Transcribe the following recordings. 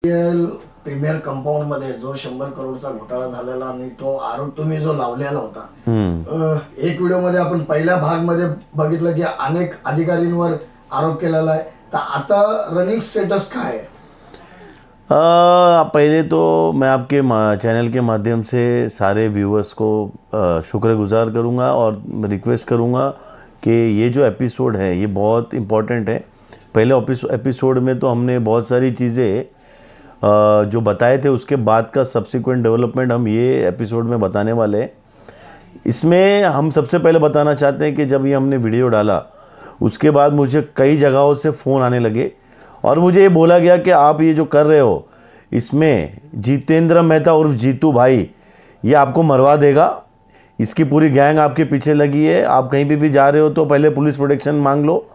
Premiere compound मध्ये जो 100 करोडचा घोटाळा झालेला आणि तो आरोप तुम्ही जो लावलेला होता, एक व्हिडिओ मध्ये आपण पहिल्या भाग मध्ये बघितलं की अनेक अधिकारींवर आरोप केलेला आहे, तर आता रनिंग स्टेटस काय है? पहले तो मैं आपके चैनल के माध्यम से सारे व्यूअर्स को शुक्रगुजार करूंगा और रिक्वेस्ट करूंगा कि ये जो एपिसोड है ये बहुत इम्पोर्टेंट है। पहले एपिसोड में तो हमने बहुत सारी चीज़ें जो बताए थे, उसके बाद का सब्सिक्वेंट डेवलपमेंट हम ये एपिसोड में बताने वाले हैं। इसमें हम सबसे पहले बताना चाहते हैं कि जब ये हमने वीडियो डाला उसके बाद मुझे कई जगहों से फ़ोन आने लगे और मुझे ये बोला गया कि आप ये जो कर रहे हो इसमें जितेंद्र मेहता उर्फ जीतू भाई ये आपको मरवा देगा, इसकी पूरी गैंग आपके पीछे लगी है, आप कहीं भी जा रहे हो तो पहले पुलिस प्रोटेक्शन मांग लो,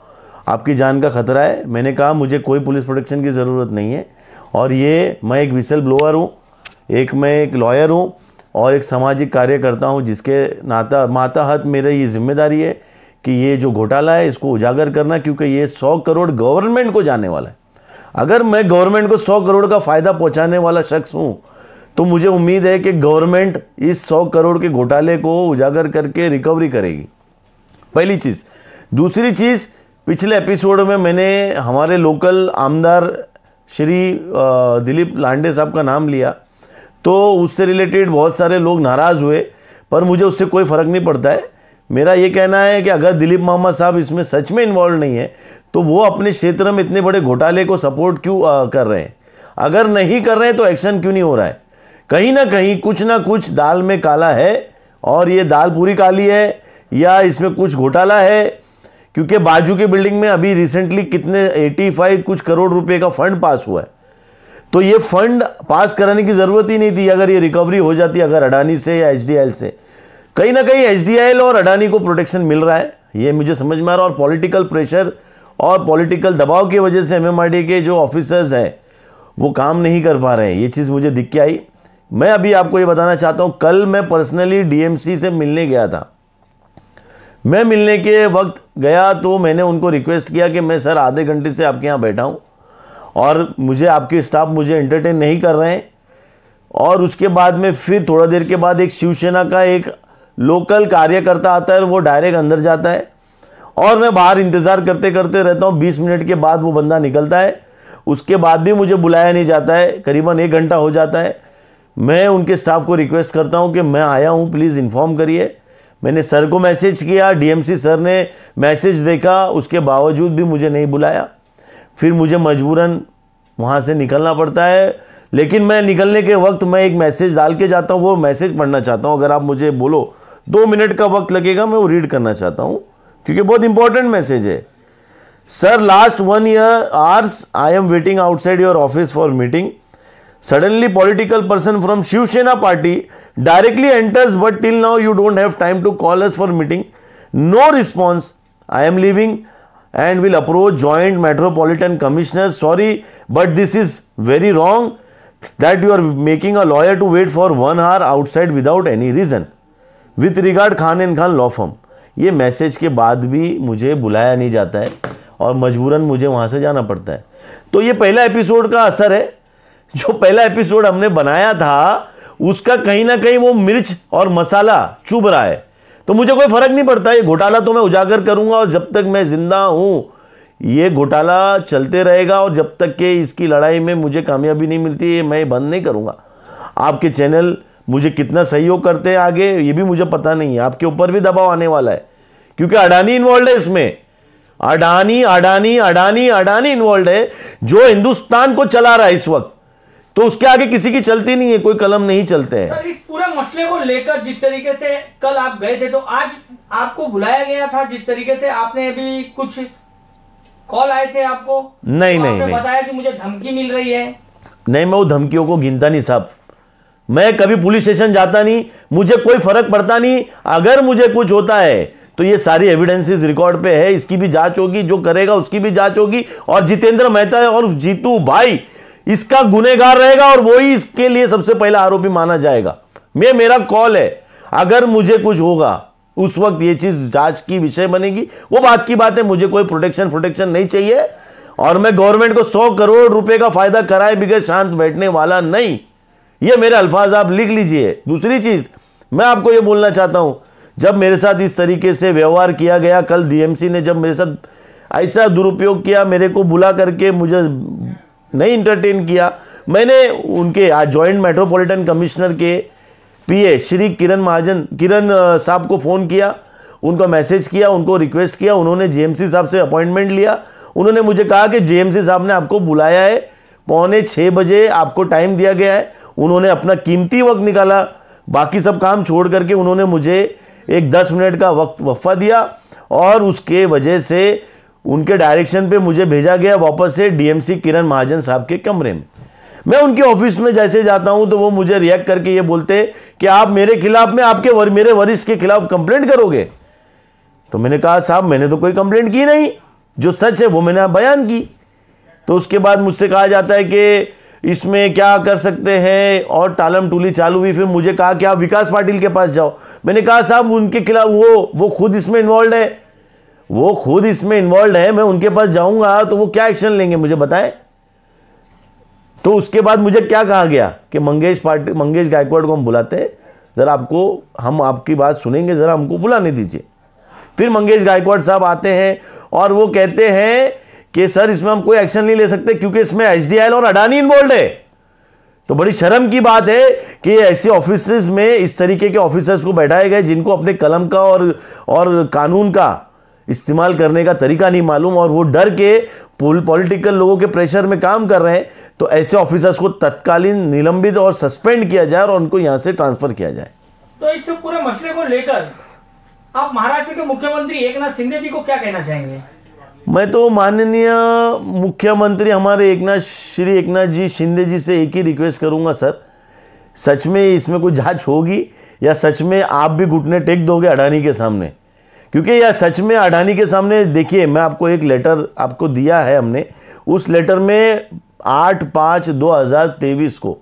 आपकी जान का खतरा है। मैंने कहा मुझे कोई पुलिस प्रोटेक्शन की ज़रूरत नहीं है और ये मैं एक विसल ब्लोअर हूँ, मैं एक लॉयर हूँ और एक सामाजिक कार्यकर्ता हूँ, जिसके मातहत मेरी ये जिम्मेदारी है कि ये जो घोटाला है इसको उजागर करना, क्योंकि ये 100 करोड़ गवर्नमेंट को जाने वाला है। अगर मैं गवर्नमेंट को 100 करोड़ का फ़ायदा पहुँचाने वाला शख्स हूँ तो मुझे उम्मीद है कि गवर्नमेंट इस 100 करोड़ के घोटाले को उजागर करके रिकवरी करेगी, पहली चीज़। दूसरी चीज़, पिछले एपिसोड में मैंने हमारे लोकल आमदार श्री दिलीप लांडे साहब का नाम लिया, तो उससे रिलेटेड बहुत सारे लोग नाराज़ हुए, पर मुझे उससे कोई फ़र्क नहीं पड़ता है। मेरा ये कहना है कि अगर दिलीप मोहम्मद साहब इसमें सच में इन्वॉल्व नहीं है तो वो अपने क्षेत्र में इतने बड़े घोटाले को सपोर्ट क्यों कर रहे हैं? अगर नहीं कर रहे हैं तो एक्शन क्यों नहीं हो रहा है? कहीं ना कहीं कुछ ना कुछ दाल में काला है, और ये दाल पूरी काली है या इसमें कुछ घोटाला है, क्योंकि बाजू के बिल्डिंग में अभी रिसेंटली कितने 85 कुछ करोड़ रुपए का फंड पास हुआ है, तो ये फंड पास कराने की ज़रूरत ही नहीं थी अगर ये रिकवरी हो जाती, अगर अडानी से या एचडीआईएल से। कहीं ना कहीं एचडीआईएल और अडानी को प्रोटेक्शन मिल रहा है, ये मुझे समझ में आ रहा है, और पॉलिटिकल प्रेशर और पॉलिटिकल दबाव की वजह से एमएमआरडी के जो ऑफिसर्स हैं वो काम नहीं कर पा रहे हैं, ये चीज़ मुझे दिख के आई। मैं अभी आपको ये बताना चाहता हूँ, कल मैं पर्सनली डीएमसी से मिलने गया था। मैं मिलने के वक्त गया तो मैंने उनको रिक्वेस्ट किया कि मैं सर आधे घंटे से आपके यहाँ बैठा हूँ और मुझे आपके स्टाफ मुझे एंटरटेन नहीं कर रहे हैं। और उसके बाद में फिर थोड़ा देर के बाद एक शिवसेना का एक लोकल कार्यकर्ता आता है, वो डायरेक्ट अंदर जाता है और मैं बाहर इंतज़ार करते करते रहता हूँ। 20 मिनट के बाद वो बंदा निकलता है, उसके बाद भी मुझे बुलाया नहीं जाता है, करीबन 1 घंटा हो जाता है। मैं उनके स्टाफ को रिक्वेस्ट करता हूँ कि मैं आया हूँ, प्लीज़ इन्फॉर्म करिए। मैंने सर को मैसेज किया, डीएमसी सर ने मैसेज देखा, उसके बावजूद भी मुझे नहीं बुलाया। फिर मुझे मजबूरन वहाँ से निकलना पड़ता है, लेकिन मैं निकलने के वक्त मैं एक मैसेज डाल के जाता हूँ, वो मैसेज पढ़ना चाहता हूँ। अगर आप मुझे बोलो 2 मिनट का वक्त लगेगा, मैं वो रीड करना चाहता हूँ क्योंकि बहुत इंपॉर्टेंट मैसेज है। Sir, last 1 year hours I am waiting outside your office for meeting. Suddenly political person from Shiv Sena party directly enters, but till now you don't have time to call us for meeting. No response. I am leaving and will approach Joint Metropolitan Commissioner. Sorry, but this is very wrong that you are making a lawyer to wait for 1 hour outside without any reason. With regard, Khan and Khan Law Firm. ये message के बाद भी मुझे बुलाया नहीं जाता है और मजबूरन मुझे वहाँ से जाना पड़ता है। तो ये पहला एपिसोड का असर है। जो पहला एपिसोड हमने बनाया था उसका कहीं ना कहीं वो मिर्च और मसाला चुभ रहा है, तो मुझे कोई फर्क नहीं पड़ता। ये घोटाला तो मैं उजागर करूंगा और जब तक मैं जिंदा हूं ये घोटाला चलते रहेगा, और जब तक कि इसकी लड़ाई में मुझे कामयाबी नहीं मिलती है मैं बंद नहीं करूंगा। आपके चैनल मुझे कितना सहयोग करते हैं आगे ये भी मुझे पता नहीं है, आपके ऊपर भी दबाव आने वाला है क्योंकि अडानी इन्वॉल्व है इसमें। अडानी अडानी अडानी अडानी इन्वॉल्व है, जो हिंदुस्तान को चला रहा है इस वक्त, तो उसके आगे किसी की चलती नहीं है, कोई कलम नहीं चलते हैं। सर, इस पूरे मसले को लेकर जिस तरीके से कल आप गए थे, तो आज आपको बुलाया गया था, जिस तरीके से आपने अभी कुछ कॉल आए थे आपको? नहीं, तो नहीं, आपने बताया कि मुझे धमकी मिल रही है। नहीं, मैं वो धमकियों को गिनता नहीं साहब, मैं कभी पुलिस स्टेशन जाता नहीं, मुझे कोई फर्क पड़ता नहीं। अगर मुझे कुछ होता है तो ये सारी एविडेंसेस रिकॉर्ड पे है, इसकी भी जांच होगी, जो करेगा उसकी भी जांच होगी, और जितेंद्र मेहता और जीतू भाई इसका गुनहगार रहेगा और वही इसके लिए सबसे पहला आरोपी माना जाएगा। मेरा कॉल है, अगर मुझे कुछ होगा उस वक्त ये चीज जांच की विषय बनेगी, वो बात की बात है। मुझे कोई प्रोटेक्शन नहीं चाहिए और मैं गवर्नमेंट को 100 करोड़ रुपए का फायदा कराए बगैर शांत बैठने वाला नहीं। ये मेरे अल्फाज आप लिख लीजिए। दूसरी चीज मैं आपको ये बोलना चाहता हूं, जब मेरे साथ इस तरीके से व्यवहार किया गया, कल डीएमसी ने जब मेरे साथ ऐसा दुरुपयोग किया, मेरे को बुला करके मुझे नहीं इंटरटेन किया, मैंने उनके आज जॉइंट मेट्रोपॉलिटन कमिश्नर के पीए श्री किरण साहब को फ़ोन किया, उनको मैसेज किया, उनको रिक्वेस्ट किया। उन्होंने जेएमसी साहब से अपॉइंटमेंट लिया। उन्होंने मुझे कहा कि जेएमसी साहब ने आपको बुलाया है, 5:45 बजे आपको टाइम दिया गया है। उन्होंने अपना कीमती वक्त निकाला, बाकी सब काम छोड़ करके उन्होंने मुझे एक 10 मिनट का वक्त वफ़ा दिया और उसके वजह से उनके डायरेक्शन पे मुझे भेजा गया वापस से डीएमसी किरण महाजन साहब के कमरे में। मैं उनके ऑफिस में जैसे जाता हूं तो वो मुझे रिएक्ट करके ये बोलते कि आप मेरे खिलाफ में मेरे वरिष्ठ के खिलाफ कंप्लेंट करोगे। तो मैंने कहा साहब मैंने तो कोई कंप्लेंट की नहीं, जो सच है वो मैंने बयान की। तो उसके बाद मुझसे कहा जाता है कि इसमें क्या कर सकते हैं और टालम टूली चालू हुई। फिर मुझे कहा कि आप विकास पाटिल के पास जाओ। मैंने कहा साहब उनके खिलाफ वो खुद इसमें इन्वॉल्व है, मैं उनके पास जाऊंगा तो वो क्या एक्शन लेंगे मुझे बताएं। तो उसके बाद मुझे क्या कहा गया कि मंगेश गायकवाड़ को हम बुलाते हैं, ज़रा हम आपकी बात सुनेंगे, ज़रा हमको बुलाने दीजिए। फिर मंगेश गायकवाड़ साहब आते हैं और वो कहते हैं कि सर इसमें हम कोई एक्शन नहीं ले सकते क्योंकि इसमें एचडीआईएल और अडानी इन्वॉल्व है। तो बड़ी शर्म की बात है कि ऐसे ऑफिसर्स में इस तरीके के ऑफिसर्स को बैठाए गए जिनको अपने कलम का और कानून का इस्तेमाल करने का तरीका नहीं मालूम, और वो डर के पॉलिटिकल लोगों के प्रेशर में काम कर रहे हैं। तो ऐसे ऑफिसर्स को तत्कालीन निलंबित और सस्पेंड किया जाए और उनको यहां से ट्रांसफर किया जाए। तो इस पूरे मसले को लेकर आप महाराष्ट्र के मुख्यमंत्री एकनाथ शिंदे जी को क्या कहना चाहेंगे? मैं तो माननीय मुख्यमंत्री हमारे श्री एकनाथ जी शिंदे जी से एक ही रिक्वेस्ट करूंगा, सर सच में इसमें कोई जांच होगी या सच में आप भी घुटने टेक दोगे अडानी के सामने? क्योंकि यह सच में अडानी के सामने, देखिए मैं आपको एक लेटर आपको दिया है हमने, उस लेटर में 8/5/2023 को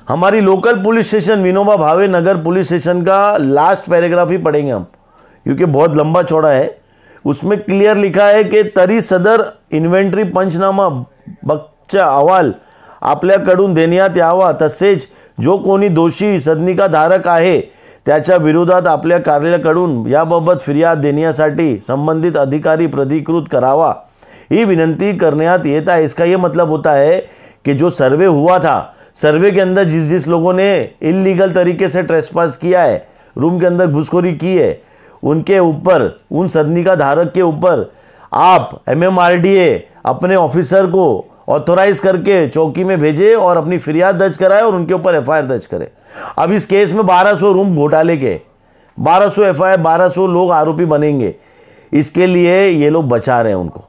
हमारी local police station Vinoba Bhave नगर पुलिस स्टेशन का लास्ट पैराग्राफ ही पढ़ेंगे हम, क्योंकि बहुत लंबा चौड़ा है। उसमें क्लियर लिखा है कि तरी सदर इन्व्हेंटरी पंचनामा बच्चा अहवाल आपल्याकडून देण्यात यावा, तसेच जो कोणी दोषी सदनिकाधारक आहे त्याच्या विरोधात आपल्या कार्यालयाकडून याबाबत फिर्याद देण्यासाठी संबंधित अधिकारी प्राधिकृत करावा, ही विनंती करण्यात येत है। इसका ये मतलब होता है कि जो सर्वे हुआ था, सर्वे के अंदर जिस लोगों ने इलीगल तरीके से ट्रेसपास किया है, रूम के अंदर घुसखोरी की है, उनके ऊपर, उन सदनिका धारक के ऊपर आप एमएमआरडीए अपने ऑफिसर को ऑथोराइज करके चौकी में भेजे और अपनी फिरियाद दर्ज कराए और उनके ऊपर एफआईआर दर्ज करे। अब इस केस में 1200 रूम घोटाले के 1200 एफआईआर, 1200 लोग आरोपी बनेंगे। इसके लिए ये लोग बचा रहे हैं, उनको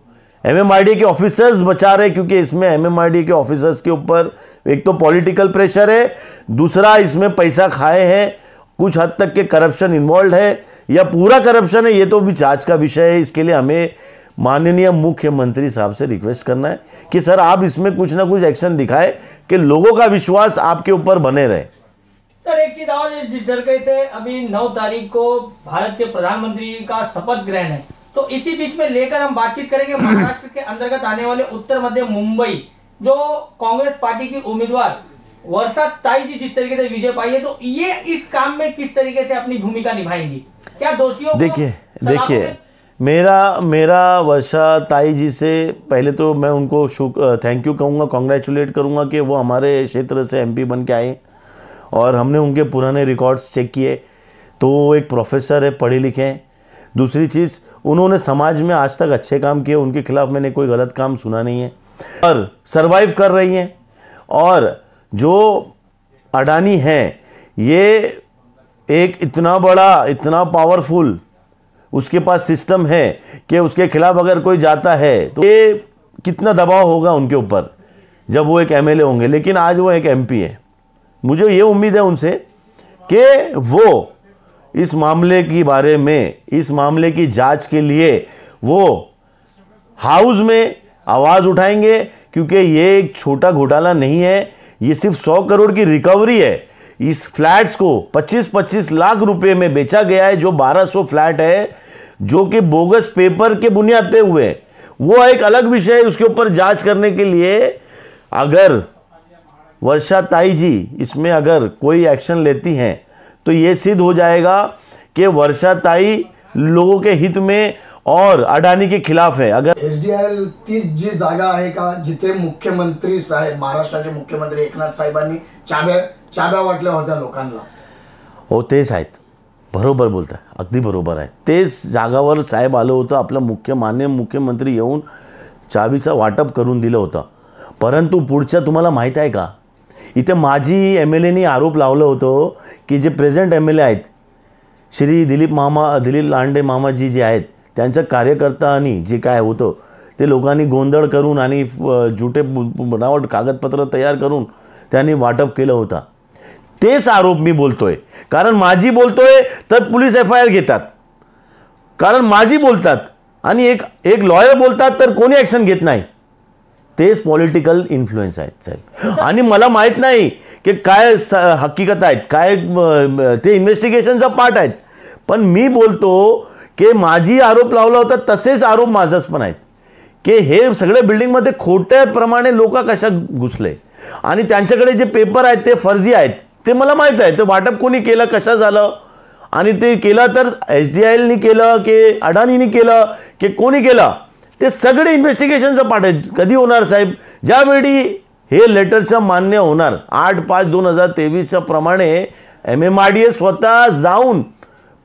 एमएमआरडीए के ऑफिसर्स बचा रहे हैं, क्योंकि इसमें एमएमआरडीए के ऑफिसर्स के ऊपर एक तो पॉलिटिकल प्रेशर है, दूसरा इसमें पैसा खाए हैं, कुछ हद तक के करप्शन इन्वॉल्व है या पूरा करप्शन है, ये तो भी जांच का विषय है। इसके लिए हमें माननीय मुख्यमंत्री साहब से रिक्वेस्ट करना है कि सर आप इसमें कुछ ना कुछ एक्शन दिखाए कि लोगों का विश्वास आपके ऊपर बने रहे। सर एक चीज और, जिस तरीके से अभी 9 तारीख को भारत के प्रधानमंत्री का शपथ ग्रहण है, तो इसी बीच में लेकर हम बातचीत करेंगे महाराष्ट्र के अंतर्गत आने वाले उत्तर मध्य मुंबई जो कांग्रेस पार्टी की उम्मीदवार वर्षा ताई जी जिस तरीके से विजय पाई है, तो ये इस काम में किस तरीके से अपनी भूमिका निभाएंगी? क्या दोषियों को देखिए मेरा वर्षा ताई जी से पहले तो मैं उनको थैंक यू कहूँगा, कॉन्ग्रेचुलेट करूँगा कि वो हमारे क्षेत्र से एमपी बन के आए और हमने उनके पुराने रिकॉर्ड्स चेक किए तो वो एक प्रोफेसर है, पढ़े लिखे हैं। दूसरी चीज़, उन्होंने समाज में आज तक अच्छे काम किए, उनके खिलाफ मैंने कोई गलत काम सुना नहीं है और सरवाइव कर रही हैं। और जो अडानी हैं, ये एक इतना बड़ा, इतना पावरफुल उसके पास सिस्टम है कि उसके खिलाफ अगर कोई जाता है तो ये कितना दबाव होगा उनके ऊपर जब वो एक एमएलए होंगे। लेकिन आज वो एक एमपी है। मुझे ये उम्मीद है उनसे कि वो इस मामले के बारे में, इस मामले की जांच के लिए वो हाउस में आवाज़ उठाएंगे, क्योंकि ये एक छोटा घोटाला नहीं है, ये सिर्फ 100 करोड़ की रिकवरी है। इस फ्लैट्स को 25-25 लाख रुपए में बेचा गया है, जो 1200 फ्लैट है जो कि बोगस पेपर के बुनियाद पे हुए हैं। वो एक अलग विषय है, उसके ऊपर जांच करने के लिए अगर वर्षा ताई जी इसमें अगर कोई एक्शन लेती हैं तो ये सिद्ध हो जाएगा कि वर्षा ताई लोगों के हित में और अडानी के खिलाफ है. अगर एसडीआयएल ती जी जागा आहे का जिथे मुख्यमंत्री साहेब, महाराष्ट्राचे मुख्यमंत्री एकनाथ साहेबांनी चाब्या वाटल्या होत्या लोकांना? हो, तेच आहेत. बरोबर बोलताय, अगदी बरोबर आहे. तेच जागावर साहेब आलं होतं, आपलं माननीय मुख्यमंत्री येऊन चावीचं वाटप करून दिलं होतं. परंतु पुढच्या तुम्हाला माहीत आहे का, इथे माजी MLAनी आरोप लावलं होतं की जे प्रेझेंट MLA आहेत श्री दिलीप लांडे मामाजी जे आहेत, त्यांच्या कार्यकर्त्यांनी जे काय होतं ते लोकांनी गोंधळ करून आणि झुटे बनावट कागदपत्र तयार करून त्यांनी वाटप केलं होतं. तेच आरोप मी बोलतोय. कारण माझी बोलतोय तर पोलीस FIR घेतात, कारण माझी बोलतात आणि एक लॉयर बोलतात तर कोणी ॲक्शन घेत नाही. तेच पॉलिटिकल इन्फ्लुएन्स आहेत साहेब. आणि मला माहीत नाही की काय हकीकत आहेत, काय ते इन्व्हेस्टिगेशनचा पार्ट आहेत. पण मी बोलतो की माझी आरोप लावला होता तसेच आरोप माझाच पण आहेत की हे सगळे बिल्डिंगमध्ये खोट्याप्रमाणे लोक कशा घुसले आणि त्यांच्याकडे जे पेपर आहेत ते फर्जी आहेत. ते मला माहीत आहे. ते वाटप कोणी केलं, कशा झालं आणि ते केलं तर SDILनी केलं की अडानीनी केलं की कोणी केलं, ते सगळे इन्व्हेस्टिगेशनचं पार्ट आहे. कधी होणार साहेब? ज्यावेळी हे लेटरचं मान्य होणार 8/5/2023 प्रमाणे MMRDA स्वतः जाऊन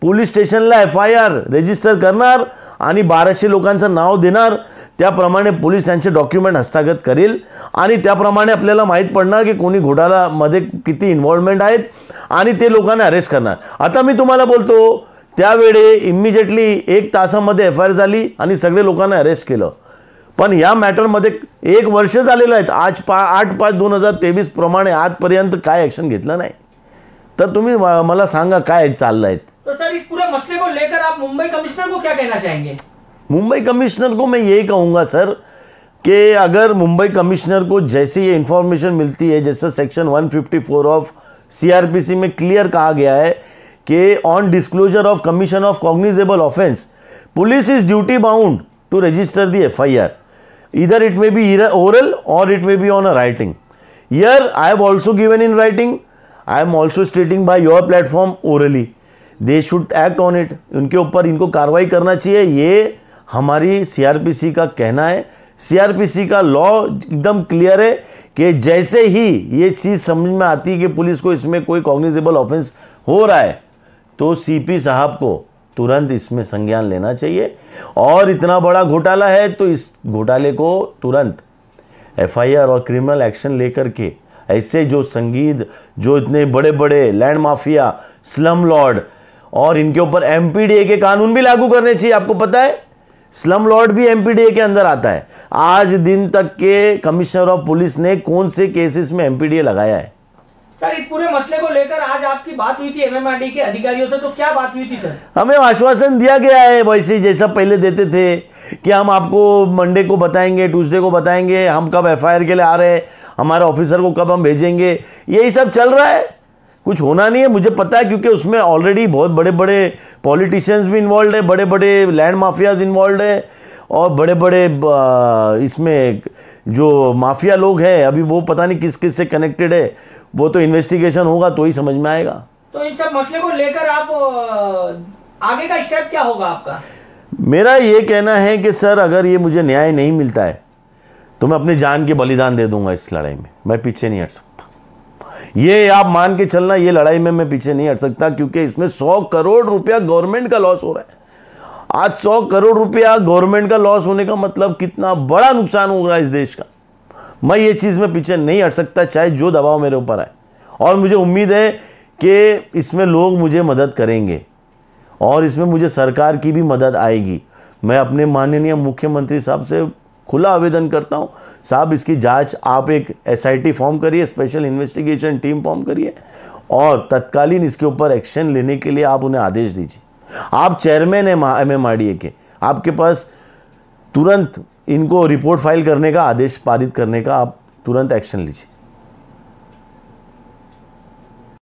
पोलीस स्टेशनला FIR रजिस्टर करणार आणि 1200 लोकांचं नाव देणार. त्याप्रमाणे पोलीस त्यांचे डॉक्युमेंट हस्तगत करेल आणि त्याप्रमाणे आपल्याला माहीत पडणार की कोणी घोटाळ्यामध्ये किती इन्व्हॉल्वमेंट आहेत आणि ते लोकांना अरेस्ट करणार. आता मी तुम्हाला बोलतो त्यावेळी इमिजिएटली 1 तासामध्ये FIR झाली आणि सगळे लोकांना अरेस्ट केलं. पण या मॅटरमध्ये 1 वर्ष झालेलं आहे. आज 8/5/2023 प्रमाणे आजपर्यंत काय ॲक्शन घेतलं नाही. तर तुम्ही मला सांगा काय चाललं आहे. तो सर, इस पूरे मसले को लेकर आप मुंबई कमिश्नर को क्या कहना चाहेंगे? मुंबई कमिश्नर को मैं यही कहूँगा सर कि अगर मुंबई कमिश्नर को जैसे ये इन्फॉर्मेशन मिलती है, जैसे सेक्शन 154 ऑफ CRPC में क्लियर कहा गया है कि on disclosure of commission of cognizable offence police is duty bound to register the FIR. either it may be either oral or it may be on a writing. Here I have also given in writing. I am also stating by your platform orally. They should act on it. उनके ऊपर इनको कार्रवाई करना चाहिए. ये हमारी CRPC का कहना है. CRPC का लॉ एकदम क्लियर है कि जैसे ही ये चीज़ समझ में आती है कि पुलिस को इसमें कोई कॉग्निजेबल ऑफेंस हो रहा है तो CP साहब को तुरंत इसमें संज्ञान लेना चाहिए. और इतना बड़ा घोटाला है तो इस घोटाले को तुरंत FIR और क्रिमिनल एक्शन लेकर के ऐसे जो संगीत जो इतने बड़े बड़े लैंड माफिया, स्लम लॉर्ड और इनके ऊपर MPDA के कानून भी लागू करने चाहिए. आपको पता है स्लम लॉर्ड भी MPDA के अंदर आता है. आज दिन तक के कमिश्नर ऑफ पुलिस ने कौन से केसेस में MPDA लगाया है? सर, इस पूरे मसले को लेकर आज आपकी बात हुई थी MMRD के अधिकारियों से, तो क्या बात हुई थी सर? हमें आश्वासन दिया गया है वैसे जैसा पहले देते थे कि हम आपको मंडे को बताएंगे, ट्यूसडे को बताएंगे, हम कब FIR के लिए आ रहे हैं, हमारे ऑफिसर को कब हम भेजेंगे. यही सब चल रहा है. कुछ होना नहीं है, मुझे पता है, क्योंकि उसमें ऑलरेडी बहुत बड़े बड़े पॉलिटिशियंस भी इन्वॉल्व है, बड़े बड़े लैंड माफियाज इन्वॉल्व है और बड़े बड़े इसमें जो माफिया लोग हैं अभी वो पता नहीं किस किस से कनेक्टेड है. वो तो इन्वेस्टिगेशन होगा तो ही समझ में आएगा. तो इन सब मसले को लेकर आप आगे का स्टेप क्या होगा आपका? मेरा ये कहना है कि सर अगर ये मुझे न्याय नहीं मिलता है तो मैं अपनी जान के बलिदान दे दूंगा इस लड़ाई में. मैं पीछे नहीं हट सकता. ये आप मान के चलना, ये लड़ाई में मैं पीछे नहीं हट सकता, क्योंकि इसमें 100 करोड़ रुपया गवर्नमेंट का लॉस हो रहा है. आज 100 करोड़ रुपया गवर्नमेंट का लॉस होने का मतलब कितना बड़ा नुकसान हो रहा है इस देश का. मैं ये चीज़ में पीछे नहीं हट सकता, चाहे जो दबाव मेरे ऊपर आए. और मुझे उम्मीद है कि इसमें लोग मुझे मदद करेंगे और इसमें मुझे सरकार की भी मदद आएगी. मैं अपने माननीय मुख्यमंत्री साहब से खुला आवेदन करता हूं, साहब इसकी जांच आप एक SIT फॉर्म करिए, स्पेशल इन्वेस्टिगेशन टीम फॉर्म करिए और तत्कालीन इसके ऊपर एक्शन लेने के लिए आप उन्हें आदेश दीजिए. आप चेयरमैन हैं MMRDA के, आपके पास तुरंत इनको रिपोर्ट फाइल करने का, आदेश पारित करने का आप तुरंत एक्शन लीजिए.